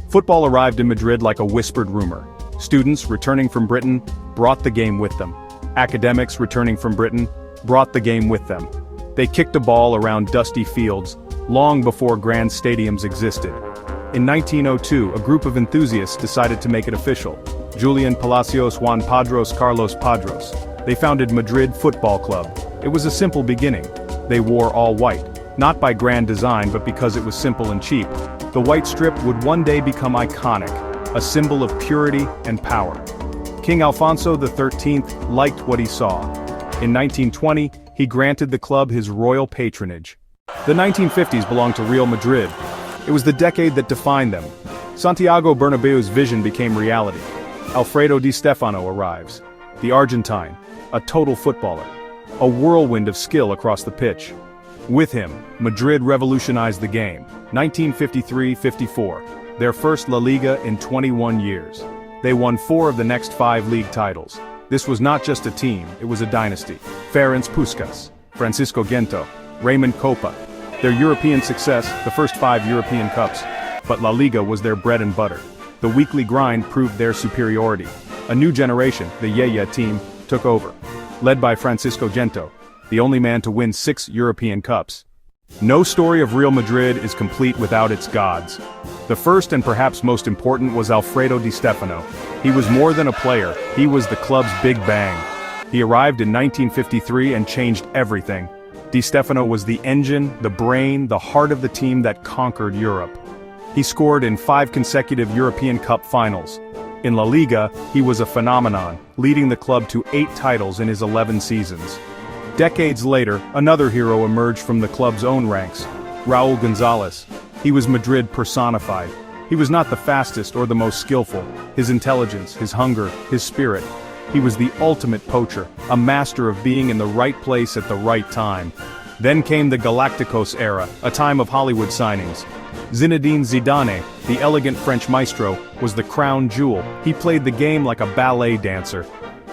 Football arrived in Madrid like a whispered rumor. Students returning from Britain brought the game with them. Academics returning from Britain brought the game with them. They kicked a ball around dusty fields, long before grand stadiums existed. In 1902, a group of enthusiasts decided to make it official. Julian Palacios, Juan Padros, Carlos Padros. They founded Madrid Football Club. It was a simple beginning. They wore all white, not by grand design but because it was simple and cheap. The white strip would one day become iconic, a symbol of purity and power. King Alfonso XIII liked what he saw. In 1920, he granted the club his royal patronage. The 1950s belonged to Real Madrid. It was the decade that defined them. Santiago Bernabeu's vision became reality. Alfredo Di Stefano arrives. The Argentine, a total footballer. A whirlwind of skill across the pitch. With him, Madrid revolutionized the game. 1953-54, their first La Liga in 21 years. They won 4 of the next 5 league titles. This was not just a team, it was a dynasty. Ferenc Puskás, Francisco Gento, Raymond Kopa. Their European success, the first 5 European Cups. But La Liga was their bread and butter. The weekly grind proved their superiority. A new generation, the Yaya team, took over. Led by Francisco Gento, the only man to win 6 European Cups. No story of Real Madrid is complete without its gods. The first and perhaps most important was Alfredo Di Stefano. He was more than a player, he was the club's Big Bang. He arrived in 1953 and changed everything. Di Stefano was the engine, the brain, the heart of the team that conquered Europe. He scored in 5 consecutive European Cup finals. In La Liga, he was a phenomenon, leading the club to 8 titles in his 11 seasons. Decades later, another hero emerged from the club's own ranks, Raúl González. He was Madrid personified. He was not the fastest or the most skillful. His intelligence, his hunger, his spirit. He was the ultimate poacher, a master of being in the right place at the right time. Then came the Galacticos era, a time of Hollywood signings. Zinedine Zidane, the elegant French maestro, was the crown jewel. He played the game like a ballet dancer.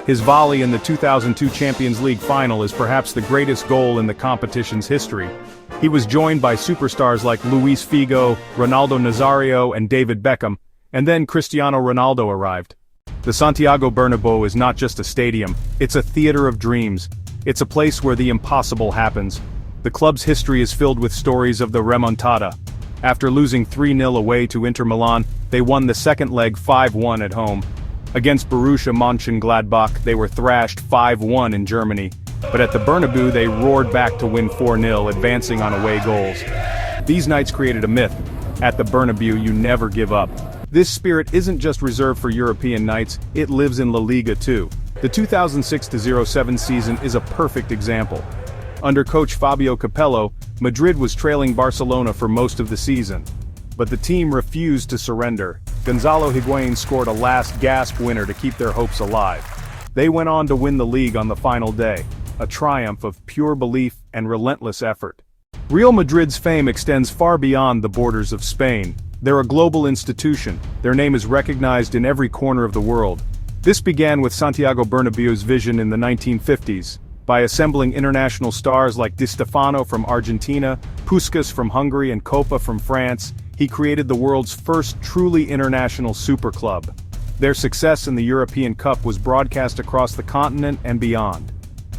His volley in the 2002 Champions League final is perhaps the greatest goal in the competition's history. He was joined by superstars like Luis Figo, Ronaldo Nazario and David Beckham, and then Cristiano Ronaldo arrived. The Santiago Bernabéu is not just a stadium, it's a theater of dreams. It's a place where the impossible happens. The club's history is filled with stories of the remontada. After losing 3-0 away to Inter Milan, they won the second leg 5-1 at home. Against Borussia Mönchengladbach, they were thrashed 5-1 in Germany. But at the Bernabéu they roared back to win 4-0, advancing on away goals. These nights created a myth. At the Bernabéu you never give up. This spirit isn't just reserved for European nights, it lives in La Liga too. The 2006-07 season is a perfect example. Under coach Fabio Capello, Madrid was trailing Barcelona for most of the season. But the team refused to surrender. Gonzalo Higuain scored a last-gasp winner to keep their hopes alive. They went on to win the league on the final day, a triumph of pure belief and relentless effort. Real Madrid's fame extends far beyond the borders of Spain. They're a global institution. Their name is recognized in every corner of the world. This began with Santiago Bernabéu's vision in the 1950s. By assembling international stars like Di Stefano from Argentina, Puskás from Hungary and Kopa from France, he created the world's first truly international super club. Their success in the European Cup was broadcast across the continent and beyond.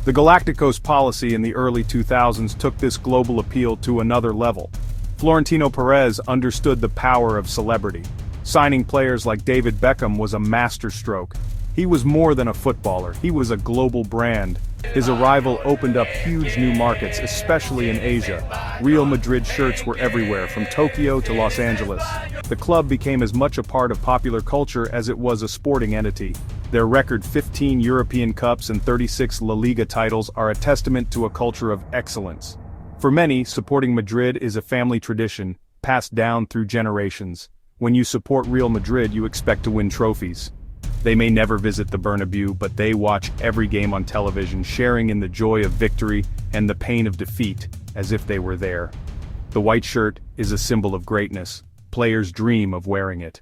The Galacticos policy in the early 2000s took this global appeal to another level. Florentino Perez understood the power of celebrity. Signing players like David Beckham was a masterstroke. He was more than a footballer, he was a global brand. His arrival opened up huge new markets, especially in Asia. Real Madrid shirts were everywhere, from Tokyo to Los Angeles. The club became as much a part of popular culture as it was a sporting entity. Their record 15 European Cups and 36 La Liga titles are a testament to a culture of excellence. For many, supporting Madrid is a family tradition, passed down through generations. When you support Real Madrid, you expect to win trophies. They may never visit the Bernabéu, but they watch every game on television, sharing in the joy of victory and the pain of defeat, as if they were there. The white shirt is a symbol of greatness. Players dream of wearing it.